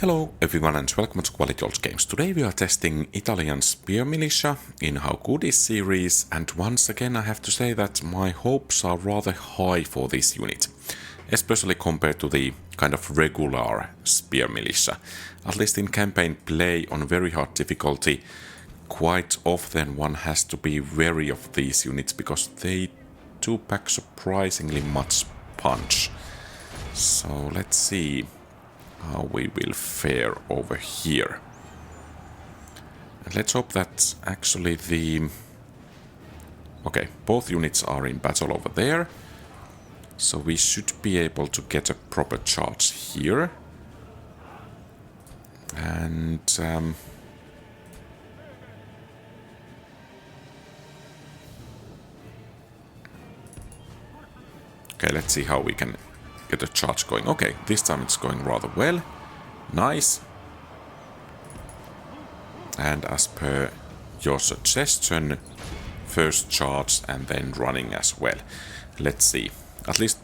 Hello everyone and welcome to QualityOldGames. Today we are testing Italian Spear Militia in How Good Is series, and once again I have to say that my hopes are rather high for this unit, especially compared to the kind of regular Spear Militia. At least in campaign play on very hard difficulty, quite often one has to be wary of these units because they do pack surprisingly much punch. So let's see how we will fare over here. And let's hope that actually okay, both units are in battle over there. So we should be able to get a proper charge here. And okay, let's see how we can get a charge going. Okay, this time it's going rather well. Nice. And as per your suggestion, first charge and then running as well. Let's see. At least,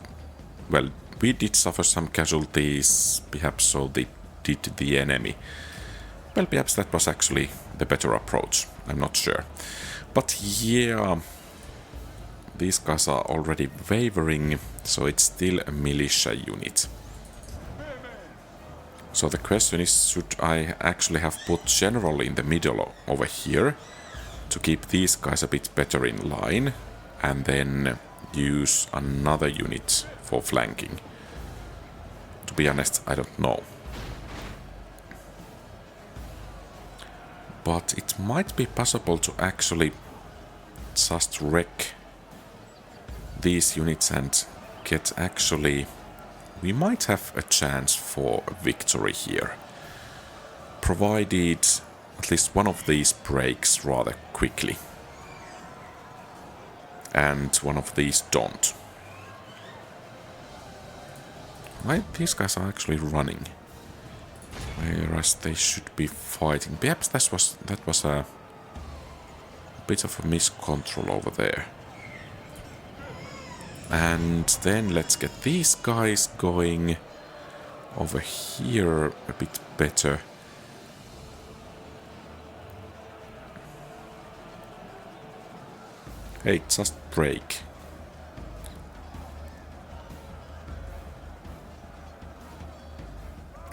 well, we did suffer some casualties, perhaps so did the enemy. Well, perhaps that was actually the better approach. I'm not sure. But yeah, these guys are already wavering, so it's still a militia unit. So the question is, should I actually have put general in the middle over here to keep these guys a bit better in line and then use another unit for flanking? To be honest, I don't know. But it might be possible to actually just wreck these units and get actually... we might have a chance for a victory here, provided at least one of these breaks rather quickly and one of these don't. Why these guys are actually running, whereas they should be fighting? Perhaps that was a bit of a miscontrol over there. And then let's get these guys going over here a bit better. Hey, just break.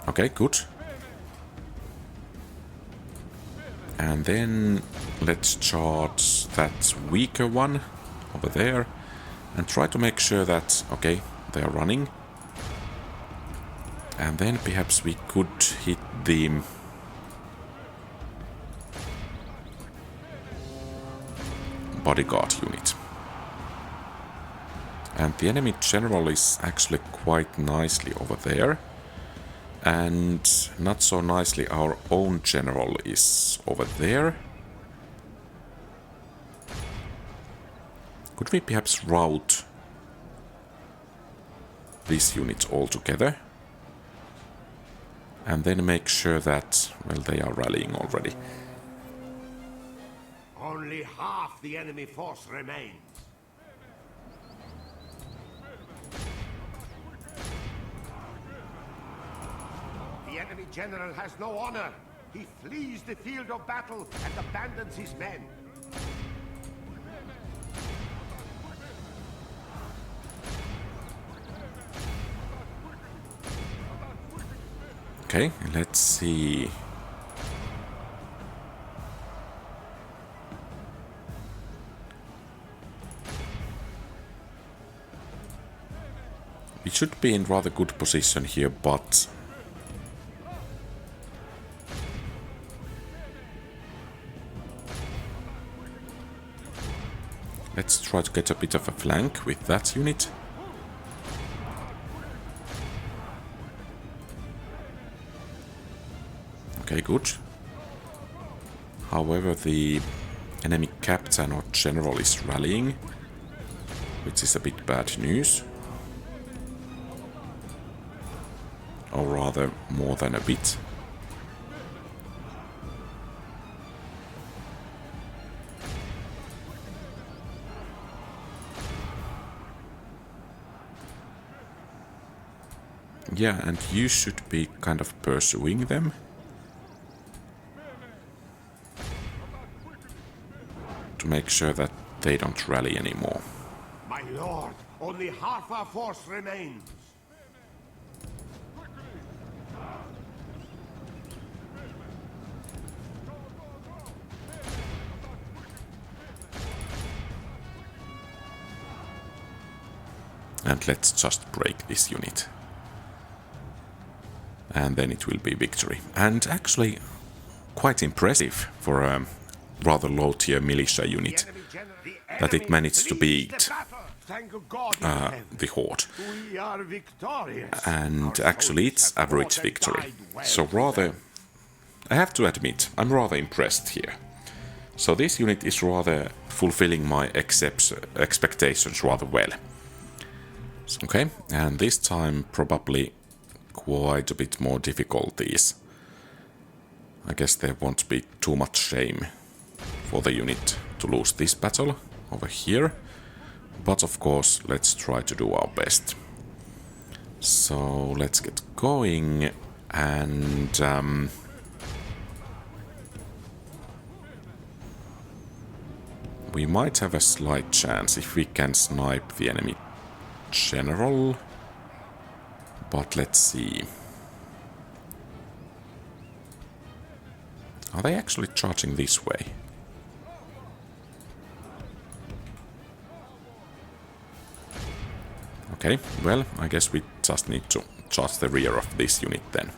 Okay, good. And then let's charge that weaker one over there. And try to make sure that, okay, they are running. And then perhaps we could hit the... bodyguard unit. And the enemy general is actually quite nicely over there. And not so nicely our own general is over there. Could we perhaps route these units all together? And then make sure that, well, they are rallying already. Only half the enemy force remains. The enemy general has no honor. He flees the field of battle and abandons his men. Okay, let's see. We should be in rather good position here, but... let's try to get a bit of a flank with that unit. Okay, good. However, the enemy captain or general is rallying, which is a bit bad news. Or rather, more than a bit. Yeah, and you should be kind of pursuing them. To make sure that they don't rally anymore. My lord, only half our force remains. And let's just break this unit. And then it will be victory. And actually, quite impressive for a rather low tier militia unit that it managed to beat the Horde. We are victorious. And actually it's average victory. So rather, I have to admit, I'm rather impressed here. So this unit is rather fulfilling my expectations rather well. Okay, and this time probably quite a bit more difficulties. I guess there won't be too much shame for the unit to lose this battle over here. But of course, let's try to do our best. So let's get going, and we might have a slight chance if we can snipe the enemy general. But let's see. Are they actually charging this way? Okay, well, I guess we just need to charge the rear of this unit then.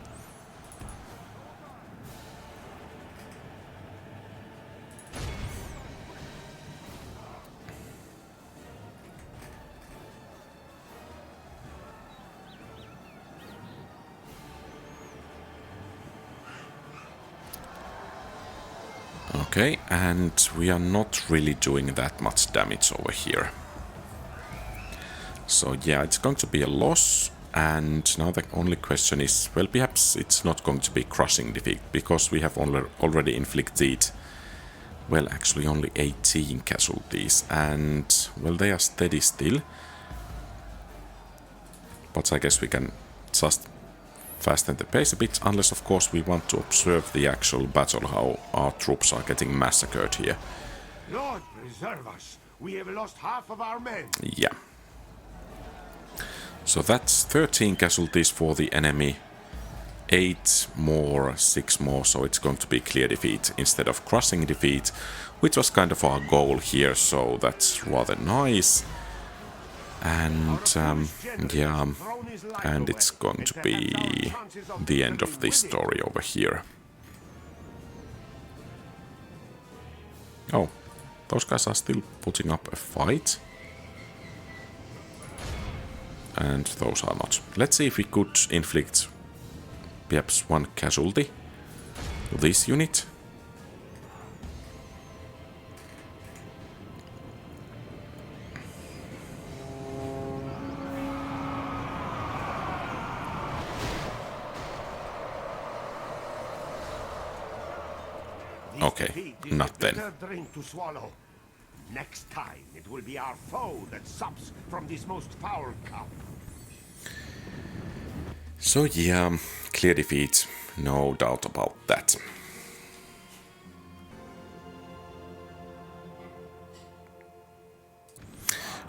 Okay, and we are not really doing that much damage over here. So yeah, it's going to be a loss, and now the only question is, well, perhaps it's not going to be crushing defeat, because we have already inflicted, well, actually only 18 casualties, and, well, they are steady still. But I guess we can just fasten the pace a bit, unless of course we want to observe the actual battle, how our troops are getting massacred here. Lord preserve us. We have lost half of our men. Yeah. So that's 13 casualties for the enemy, 8 more, 6 more, so it's going to be clear defeat instead of crushing defeat, which was kind of our goal here, so that's rather nice. And yeah, and it's going to be the end of this story over here. Oh, those guys are still putting up a fight. And those are not. Let's see if we could inflict perhaps one casualty to this unit. Okay, not then. Drink to swallow. Next time it will be our foe that sups from this most foul cup. So yeah, clear defeat, no doubt about that.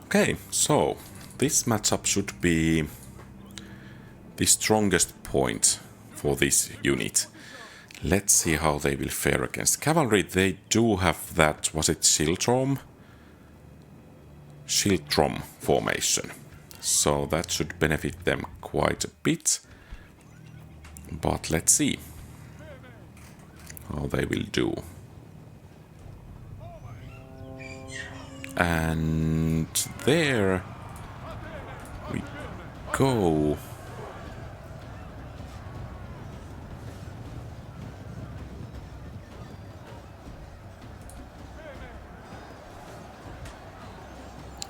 Okay, so this matchup should be the strongest point for this unit. Let's see how they will fare against cavalry. They do have that, was it Schildtrom formation. So that should benefit them quite a bit. But let's see how they will do. And there we go.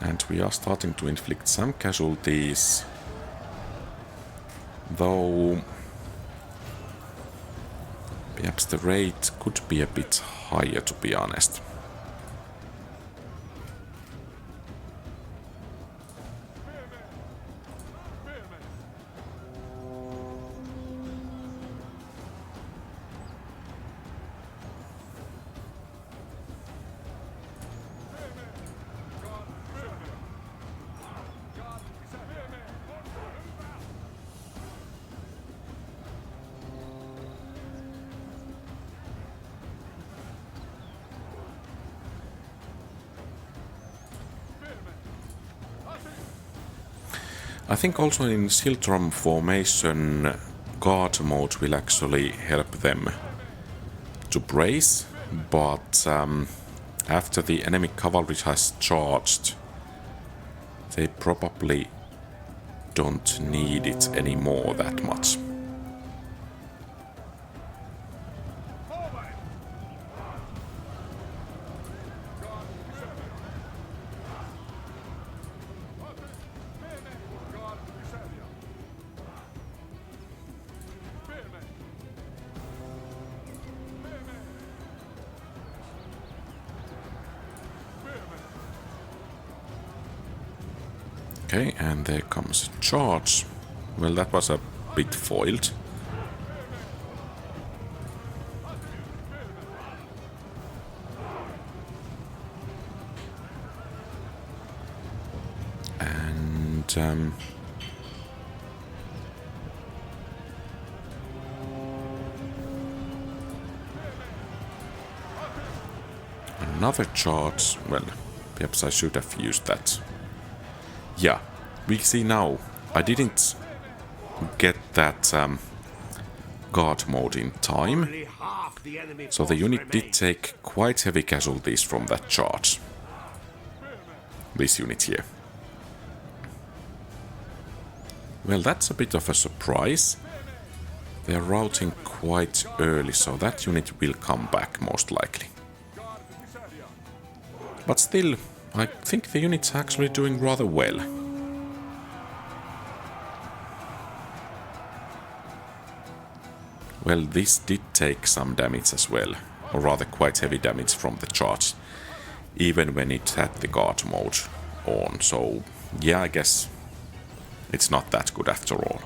And we are starting to inflict some casualties, though perhaps the rate could be a bit higher, to be honest. I think also in Siltrom formation, guard mode will actually help them to brace, but after the enemy cavalry has charged, they probably don't need it anymore that much. Okay, and there comes a charge. Well, that was a bit foiled. And another charge. Well, perhaps I should have used that. Yeah, we see now, I didn't get that guard mode in time, so the unit did take quite heavy casualties from that charge. This unit here. Well, that's a bit of a surprise. They're routing quite early, so that unit will come back most likely. But still, I think the unit's actually doing rather well. Well, this did take some damage as well, or rather quite heavy damage from the charge, even when it had the guard mode on, so yeah, I guess it's not that good after all.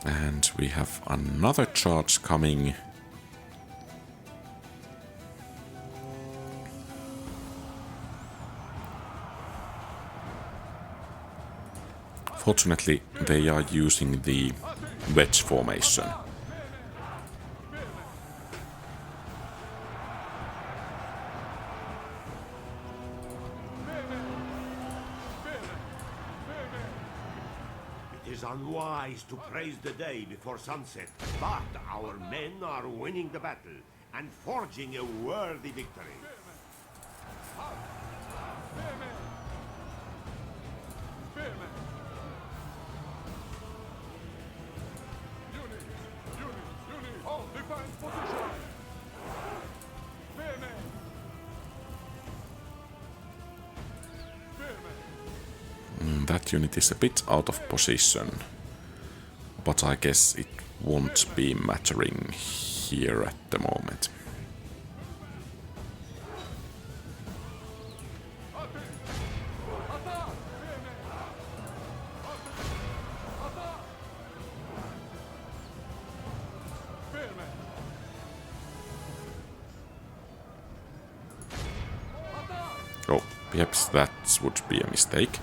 And we have another charge coming. Fortunately, they are using the wedge formation. It is unwise to praise the day before sunset, but our men are winning the battle and forging a worthy victory. That unit is a bit out of position, but I guess it won't be mattering here at the moment. Oh, perhaps that would be a mistake.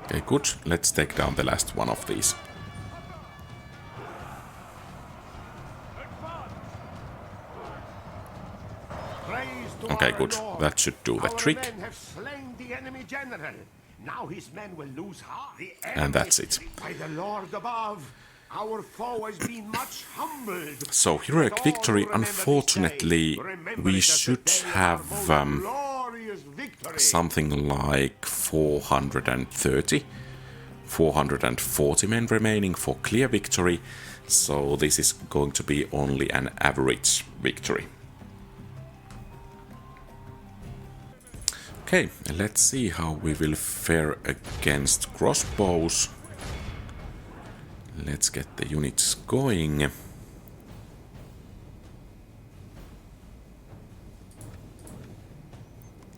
Okay, good. Let's take down the last one of these. Okay, good. That should do the trick. And that's it. Our foe has been much humbled. So, heroic victory. Unfortunately, we should have glorious victory. something like 430, 440 men remaining for clear victory, so this is going to be only an average victory. Okay, let's see how we will fare against crossbows. Let's get the units going.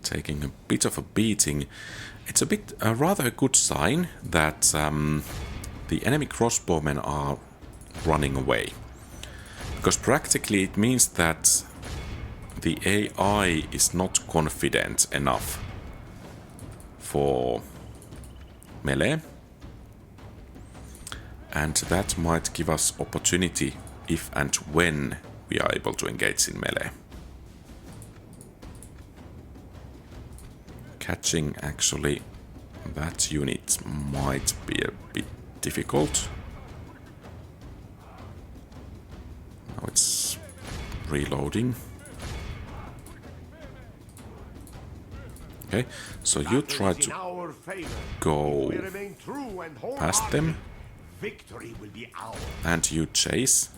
Taking a bit of a beating. It's a rather good sign that the enemy crossbowmen are running away. Because practically it means that the AI is not confident enough for melee. And that might give us opportunity if and when we are able to engage in melee. Catching actually that unit might be a bit difficult. Now it's reloading. Okay, so you try to go past them, and you chase.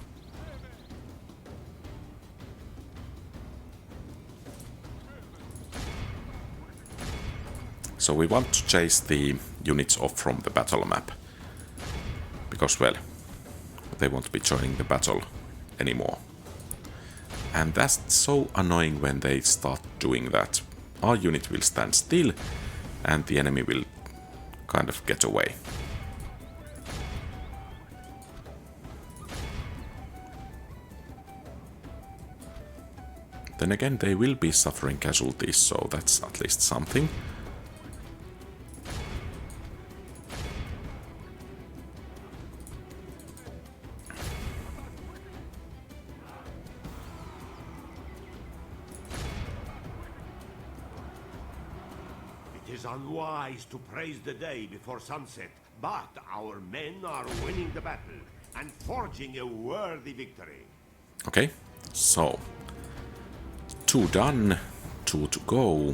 So we want to chase the units off from the battle map. Because, well, they won't be joining the battle anymore. And that's so annoying when they start doing that. Our unit will stand still, and the enemy will kind of get away. Then again, they will be suffering casualties, so that's at least something. It is unwise to praise the day before sunset, but our men are winning the battle and forging a worthy victory. Okay, so 2 done, 2 to go.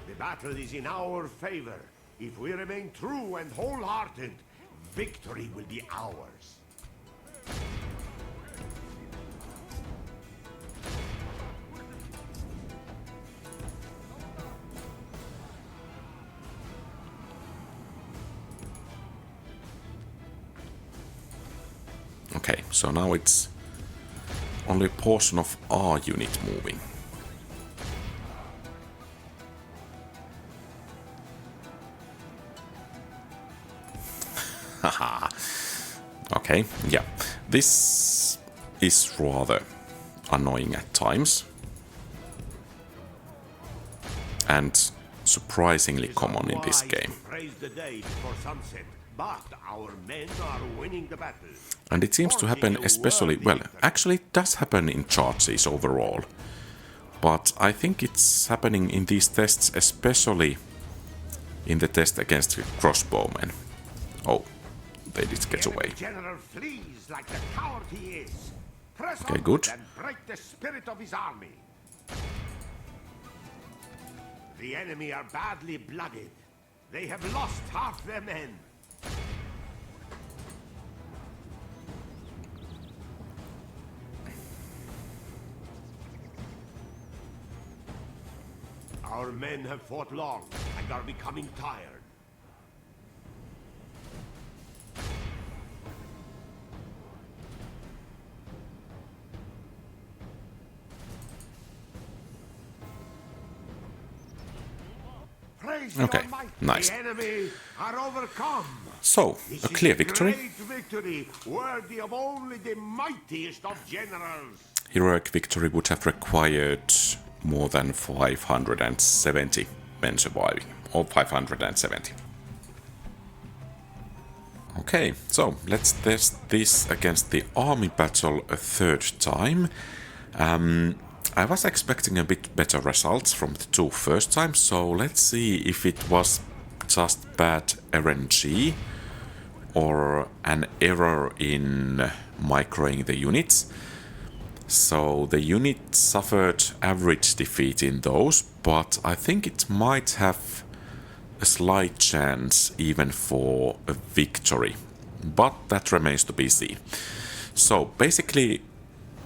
The battle is in our favor. If we remain true and wholehearted, victory will be ours. Okay, so now it's only a portion of our unit moving. Haha. Okay, yeah. This is rather annoying at times. And surprisingly common in this game. And it seems to happen especially, well, actually it does happen in charges overall. But I think it's happening in these tests, especially in the test against crossbowmen. Oh, they did get away. Okay, good. The enemy are badly blooded. They have lost half their men. Our men have fought long and are becoming tired. Okay, nice. The enemy are overcome. So, a clear victory. Great victory, worthy of only the mightiest of generals. Heroic victory would have required more than 570 men surviving, or 570. Okay, so let's test this against the army battle a third time. I was expecting a bit better results from the two first times, so let's see if it was just bad RNG or an error in microing the units. So the unit suffered average defeat in those, but I think it might have a slight chance even for a victory. But that remains to be seen. So basically,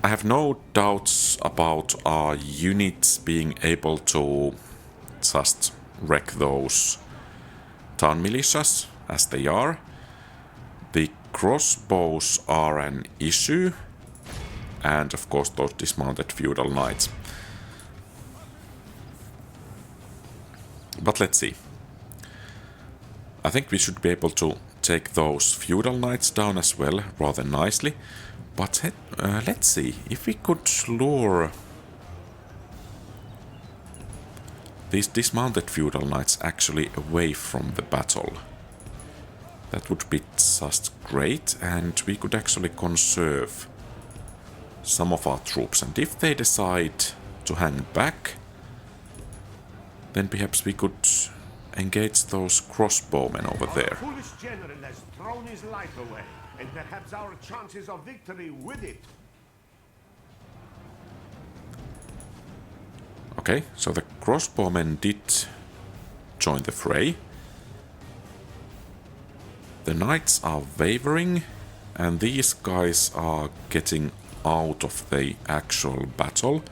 I have no doubts about our units being able to just wreck those town militias as they are. The crossbows are an issue, and of course those dismounted feudal knights. But let's see. I think we should be able to take those feudal knights down as well rather nicely. But let's see if we could lure these dismounted feudal knights actually away from the battle. That would be just great, and we could actually conserve some of our troops. And if they decide to hang back, then perhaps we could engage those crossbowmen over there. Our foolish general has thrown his life away, and perhaps our chances of victory with it. Okay, so the crossbowmen did join the fray. The knights are wavering, and these guys are getting out of the actual battle.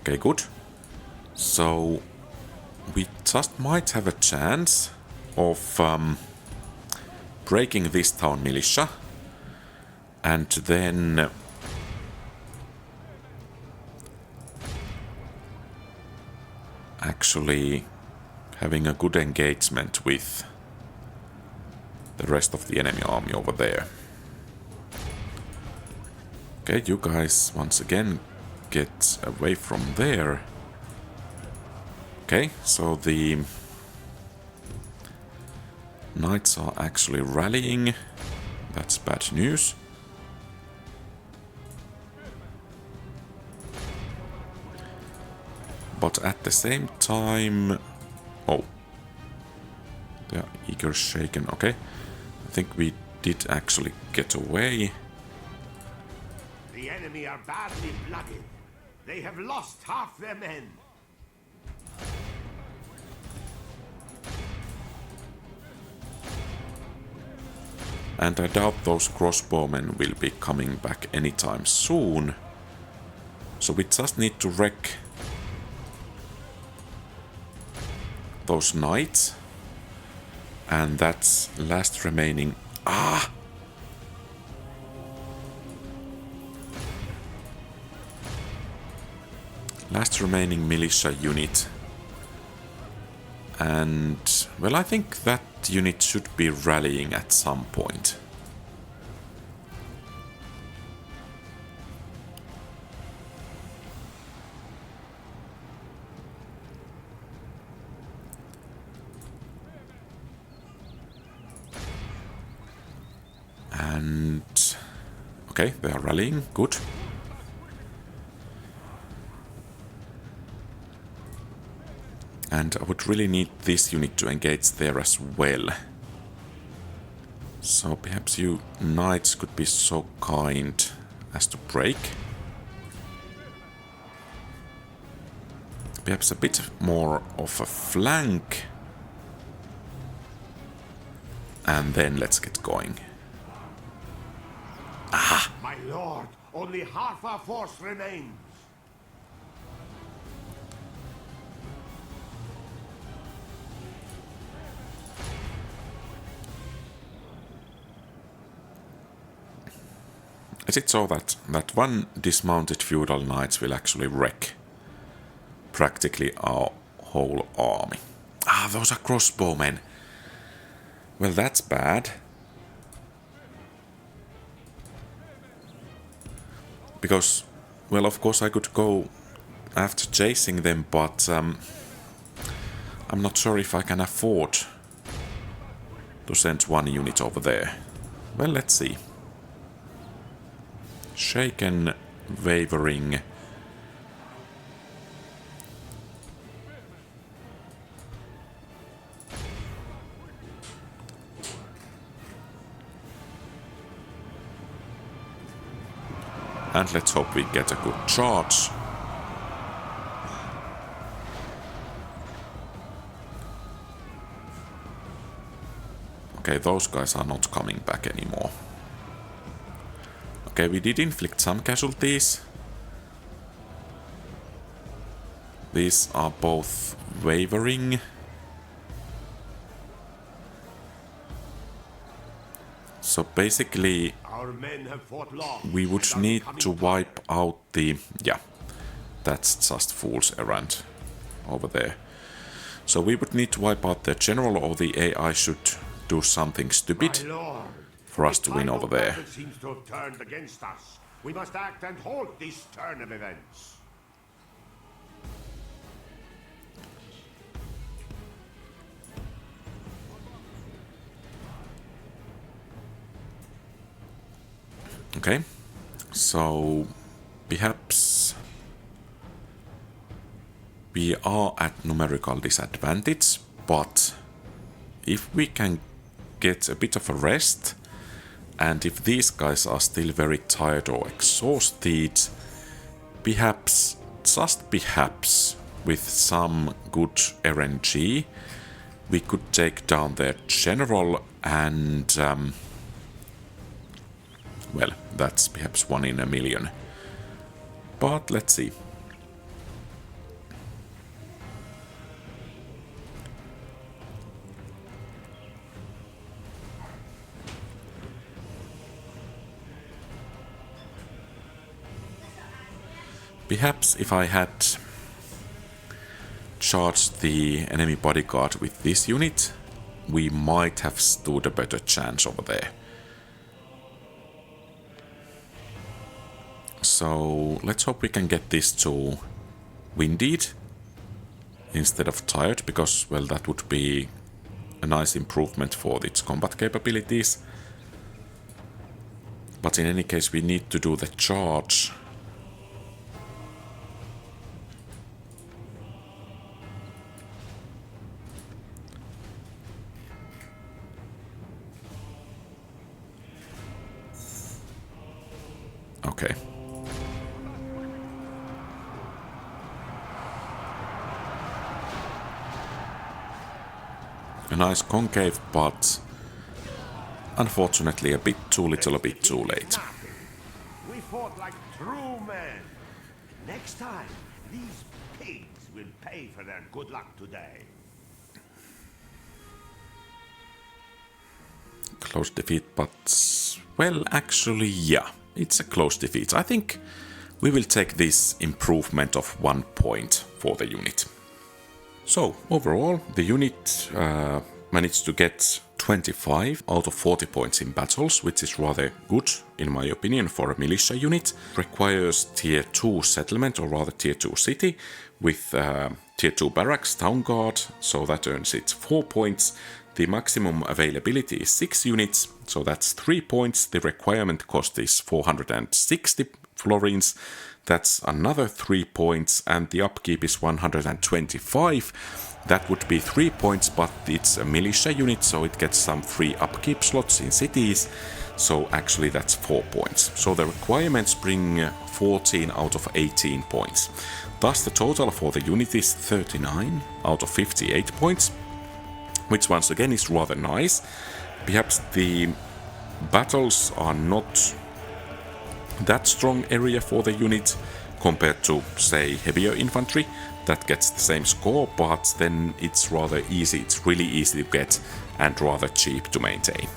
Okay, good. So we just might have a chance of breaking this town militia, and then actually having a good engagement with the rest of the enemy army over there. Okay, you guys once again get away from there. Okay, so the knights are actually rallying. That's bad news. But at the same time... Oh. They are eager shaken. Okay. I think we did actually get away. The enemy are badly blooded. They have lost half their men. And I doubt those crossbowmen will be coming back anytime soon. So we just need to wreck those knights. And that's last remaining... Ah! Last remaining militia unit. And, well, I think that unit should be rallying at some point. And, okay, they are rallying, good. And I would really need this unit to engage there as well. So perhaps you knights could be so kind as to break. Perhaps a bit more of a flank. And then let's get going. Aha! My lord, only half our force remains. Is it so that one dismounted feudal knights will actually wreck practically our whole army? Ah, those are crossbowmen. Well, that's bad. Because, well, of course I could go after chasing them, but I'm not sure if I can afford to send one unit over there. Well, let's see. Shaken, wavering. And let's hope we get a good charge. Okay, those guys are not coming back anymore. Okay, we did inflict some casualties. These are both wavering. So basically, Our men have fought long. we would need to wipe out the... Yeah, that's just fool's errand over there. So we would need to wipe out the general, or the AI should do something stupid for us to win over there. The seems to have turned against us. We must act and halt this turn of events. Okay, so perhaps we are at numerical disadvantage, but if we can get a bit of a rest, and if these guys are still very tired or exhausted, perhaps, just perhaps, with some good RNG, we could take down their general and... well, that's perhaps 1 in a million. But let's see. Perhaps if I had charged the enemy bodyguard with this unit, we might have stood a better chance over there. So let's hope we can get this to winded instead of tired, because, well, that would be a nice improvement for its combat capabilities. But in any case, we need to do the charge. Okay. A nice concave, but unfortunately a bit too little, a bit too late. We fought like true men. Next time, these pigs will pay for their good luck today. Close defeat, but... well, actually, yeah. It's a close defeat. I think we will take this improvement of 1 point for the unit. So, overall, the unit managed to get 25 out of 40 points in battles, which is rather good, in my opinion, for a militia unit. Requires tier 2 settlement, or rather tier 2 city, with tier 2 barracks, town guard, so that earns it 4 points. The maximum availability is 6 units, so that's 3 points. The requirement cost is 460 florins. That's another 3 points, and the upkeep is 125. That would be 3 points, but it's a militia unit, so it gets some free upkeep slots in cities. So actually that's 4 points. So the requirements bring 14 out of 18 points. Thus the total for the unit is 39 out of 58 points, which once again is rather nice. Perhaps the battles are not that strong area for the unit compared to, say, heavier infantry that gets the same score, but then it's rather easy, it's really easy to get and rather cheap to maintain.